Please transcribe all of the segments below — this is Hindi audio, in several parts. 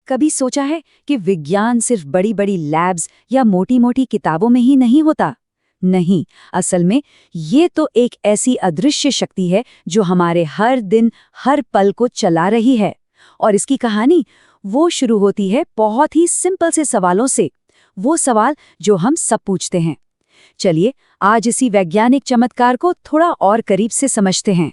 कभी सोचा है कि विज्ञान सिर्फ बड़ी बड़ी लैब्स या मोटी मोटी किताबों में ही नहीं होता? नहीं, असल में ये तो एक ऐसी अदृश्य शक्ति है जो हमारे हर दिन हर पल को चला रही है। और इसकी कहानी वो शुरू होती है बहुत ही सिंपल से सवालों से, वो सवाल जो हम सब पूछते हैं। चलिए आज इसी वैज्ञानिक चमत्कार को थोड़ा और करीब से समझते हैं।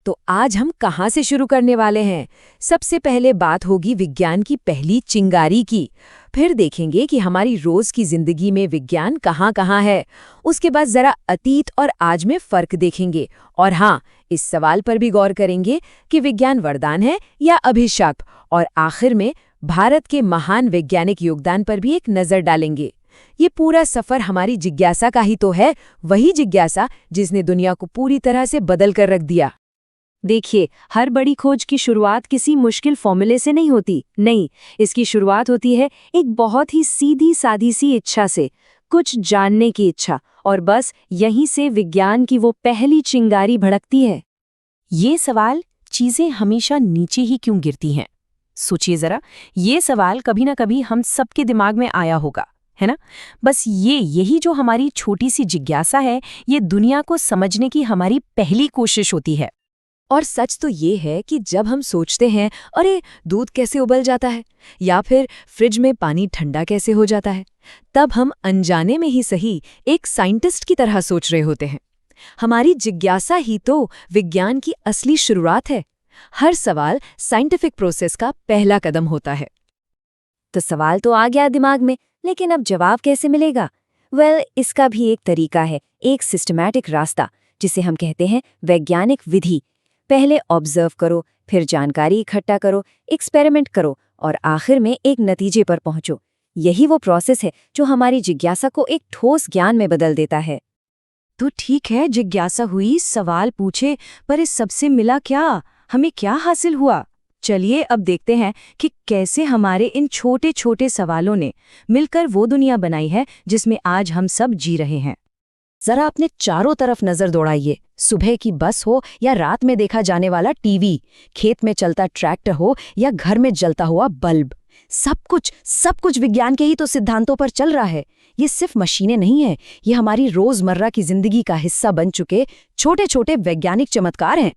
तो आज हम कहाँ से शुरू करने वाले हैं? सबसे पहले बात होगी विज्ञान की पहली चिंगारी की। फिर देखेंगे कि हमारी रोज की जिंदगी में विज्ञान कहाँ है। उसके बाद जरा अतीत और आज में फर्क देखेंगे। और हाँ, इस सवाल पर भी गौर करेंगे कि विज्ञान वरदान है या अभिशाप। और आखिर में भारत के महान वैज्ञानिक योगदान पर भी एक नजर डालेंगे। ये पूरा सफर हमारी जिज्ञासा का ही तो है, वही जिज्ञासा जिसने दुनिया को पूरी तरह से बदल कर रख दिया। देखिए, हर बड़ी खोज की शुरुआत किसी मुश्किल फॉर्मूले से नहीं होती। नहीं, इसकी शुरुआत होती है एक बहुत ही सीधी सादी सी इच्छा से, कुछ जानने की इच्छा। और बस यहीं से विज्ञान की वो पहली चिंगारी भड़कती है। ये सवाल, चीजें हमेशा नीचे ही क्यों गिरती हैं? सोचिए जरा, ये सवाल कभी ना कभी हम सबके दिमाग में आया होगा, है ना? बस यही जो हमारी छोटी सी जिज्ञासा है, ये दुनिया को समझने की हमारी पहली कोशिश होती है। और सच तो ये है कि जब हम सोचते हैं, अरे दूध कैसे उबल जाता है, या फिर फ्रिज में पानी ठंडा कैसे हो जाता है, तब हम अनजाने में ही सही एक साइंटिस्ट की तरह सोच रहे होते हैं। हमारी जिज्ञासा ही तो विज्ञान की असली शुरुआत है। हर सवाल साइंटिफिक प्रोसेस का पहला कदम होता है। तो सवाल तो आ गया दिमाग में, लेकिन अब जवाब कैसे मिलेगा? इसका भी एक तरीका है, एक सिस्टमैटिक रास्ता, जिसे हम कहते हैं वैज्ञानिक विधि। पहले ऑब्जर्व करो, फिर जानकारी इकट्ठा करो, एक्सपेरिमेंट करो और आखिर में एक नतीजे पर पहुंचो। यही वो प्रोसेस है जो हमारी जिज्ञासा को एक ठोस ज्ञान में बदल देता है। तो ठीक है, जिज्ञासा हुई, सवाल पूछे, पर इस सबसे मिला क्या? हमें क्या हासिल हुआ? चलिए अब देखते हैं कि कैसे हमारे इन छोटे छोटे सवालों ने मिलकर वो दुनिया बनाई है जिसमें आज हम सब जी रहे हैं। जरा अपने चारों तरफ नजर दौड़ाइए। सुबह की बस हो या रात में देखा जाने वाला टीवी, खेत में चलता ट्रैक्टर हो या घर में जलता हुआ बल्ब, सब कुछ विज्ञान के ही तो सिद्धांतों पर चल रहा है। ये सिर्फ मशीनें नहीं है, ये हमारी रोजमर्रा की जिंदगी का हिस्सा बन चुके छोटे छोटे वैज्ञानिक चमत्कार हैं।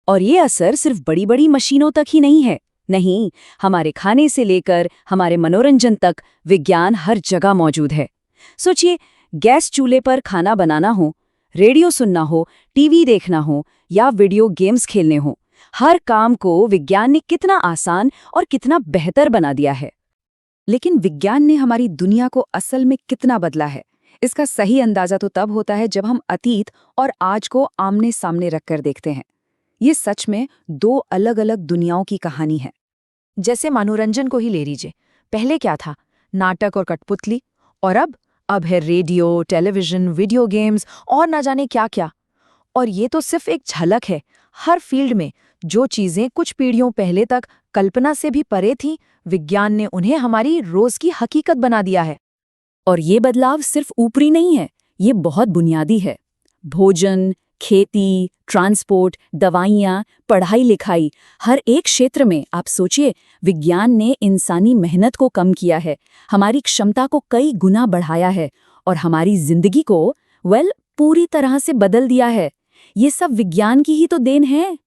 और ये असर सिर्फ बड़ी बड़ी मशीनों तक ही नहीं है। नहीं, हमारे खाने से लेकर हमारे मनोरंजन तक विज्ञान हर जगह मौजूद है। सोचिए, गैस चूल्हे पर खाना बनाना हो, रेडियो सुनना हो, टीवी देखना हो या वीडियो गेम्स खेलने हो, हर काम को विज्ञान ने कितना आसान और कितना बेहतर बना दिया है। लेकिन विज्ञान ने हमारी दुनिया को असल में कितना बदला है, इसका सही अंदाजा तो तब होता है जब हम अतीत और आज को आमने सामने रखकर देखते हैं। ये सच में दो अलग अलग दुनियाओं की कहानी है। जैसे मनोरंजन को ही ले लीजिए। पहले क्या था? नाटक और कठपुतली। और अब है रेडियो, टेलीविजन, वीडियो गेम्स और ना जाने क्या क्या। और ये तो सिर्फ एक झलक है। हर फील्ड में जो चीजें कुछ पीढ़ियों पहले तक कल्पना से भी परे थीं, विज्ञान ने उन्हें हमारी रोज की हकीकत बना दिया है। और ये बदलाव सिर्फ ऊपरी नहीं है, ये बहुत बुनियादी है। भोजन, खेती, ट्रांसपोर्ट, दवाइयाँ, पढ़ाई लिखाई, हर एक क्षेत्र में आप सोचिए, विज्ञान ने इंसानी मेहनत को कम किया है, हमारी क्षमता को कई गुना बढ़ाया है और हमारी जिंदगी को पूरी तरह से बदल दिया है। ये सब विज्ञान की ही तो देन है।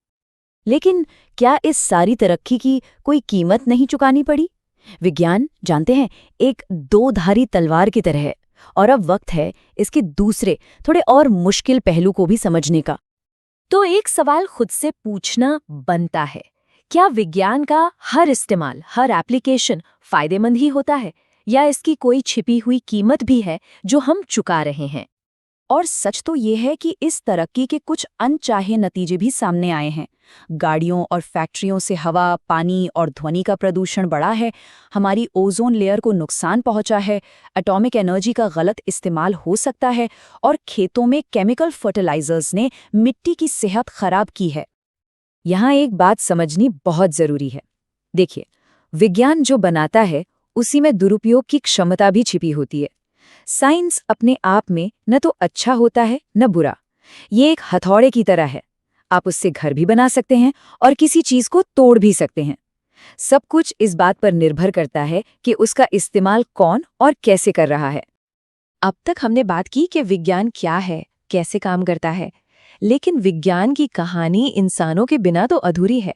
लेकिन क्या इस सारी तरक्की की कोई कीमत नहीं चुकानी पड़ी? विज्ञान, जानते हैं, एक दो-धारी तलवार की तरह है। और अब वक्त है इसके दूसरे, थोड़े और मुश्किल पहलू को भी समझने का। तो एक सवाल खुद से पूछना बनता है, क्या विज्ञान का हर इस्तेमाल, हर एप्लीकेशन फायदेमंद ही होता है, या इसकी कोई छिपी हुई कीमत भी है जो हम चुका रहे हैं? और सच तो ये है कि इस तरक्की के कुछ अनचाहे नतीजे भी सामने आए हैं। गाड़ियों और फैक्ट्रियों से हवा, पानी और ध्वनि का प्रदूषण बढ़ा है, हमारी ओजोन लेयर को नुकसान पहुंचा है, एटॉमिक एनर्जी का गलत इस्तेमाल हो सकता है और खेतों में केमिकल फर्टिलाइजर्स ने मिट्टी की सेहत खराब की है। यहाँ एक बात समझनी बहुत जरूरी है। देखिए, विज्ञान जो बनाता है उसी में दुरुपयोग की क्षमता भी छिपी होती है। साइंस अपने आप में न तो अच्छा होता है न बुरा। ये एक हथौड़े की तरह है। आप उससे घर भी बना सकते हैं और किसी चीज को तोड़ भी सकते हैं। सब कुछ इस बात पर निर्भर करता है कि उसका इस्तेमाल कौन और कैसे कर रहा है। अब तक हमने बात की कि विज्ञान क्या है, कैसे काम करता है, लेकिन विज्ञान की कहानी इंसानों के बिना तो अधूरी है।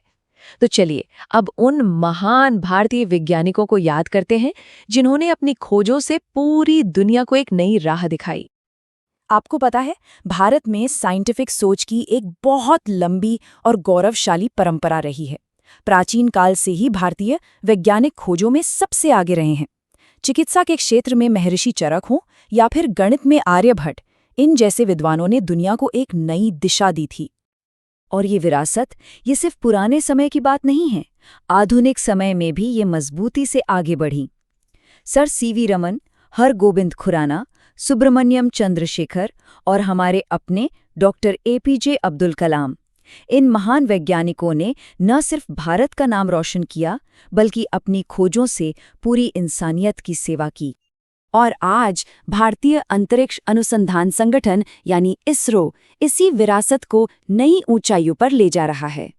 तो चलिए अब उन महान भारतीय वैज्ञानिकों को याद करते हैं जिन्होंने अपनी खोजों से पूरी दुनिया को एक नई राह दिखाई। आपको पता है, भारत में साइंटिफिक सोच की एक बहुत लंबी और गौरवशाली परंपरा रही है। प्राचीन काल से ही भारतीय वैज्ञानिक खोजों में सबसे आगे रहे हैं। चिकित्सा के क्षेत्र में महर्षि चरक हों या फिर गणित में आर्यभट्ट, इन जैसे विद्वानों ने दुनिया को एक नई दिशा दी थी। और ये विरासत, ये सिर्फ पुराने समय की बात नहीं है, आधुनिक समय में भी ये मजबूती से आगे बढ़ी। सर सीवी रमन, हरगोबिंद खुराना, सुब्रमण्यम चंद्रशेखर और हमारे अपने डॉक्टर एपीजे अब्दुल कलाम, इन महान वैज्ञानिकों ने न सिर्फ भारत का नाम रोशन किया, बल्कि अपनी खोजों से पूरी इंसानियत की सेवा की। और आज भारतीय अंतरिक्ष अनुसंधान संगठन यानी इसरो इसी विरासत को नई ऊंचाइयों पर ले जा रहा है।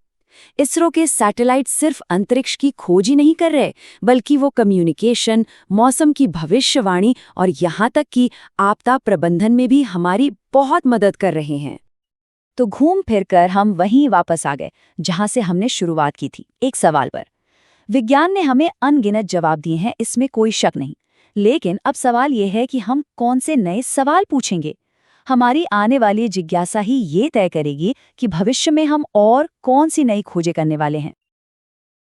इसरो के सैटेलाइट सिर्फ अंतरिक्ष की खोज ही नहीं कर रहे, बल्कि वो कम्युनिकेशन, मौसम की भविष्यवाणी और यहाँ तक कि आपदा प्रबंधन में भी हमारी बहुत मदद कर रहे हैं। तो घूम फिर कर हम वहीं वापस आ गए जहां से हमने शुरुआत की थी, एक सवाल पर। विज्ञान ने हमें अनगिनत जवाब दिए हैं, इसमें कोई शक नहीं। लेकिन अब सवाल यह है कि हम कौन से नए सवाल पूछेंगे। हमारी आने वाली जिज्ञासा ही ये तय करेगी कि भविष्य में हम और कौन सी नई खोजें करने वाले हैं।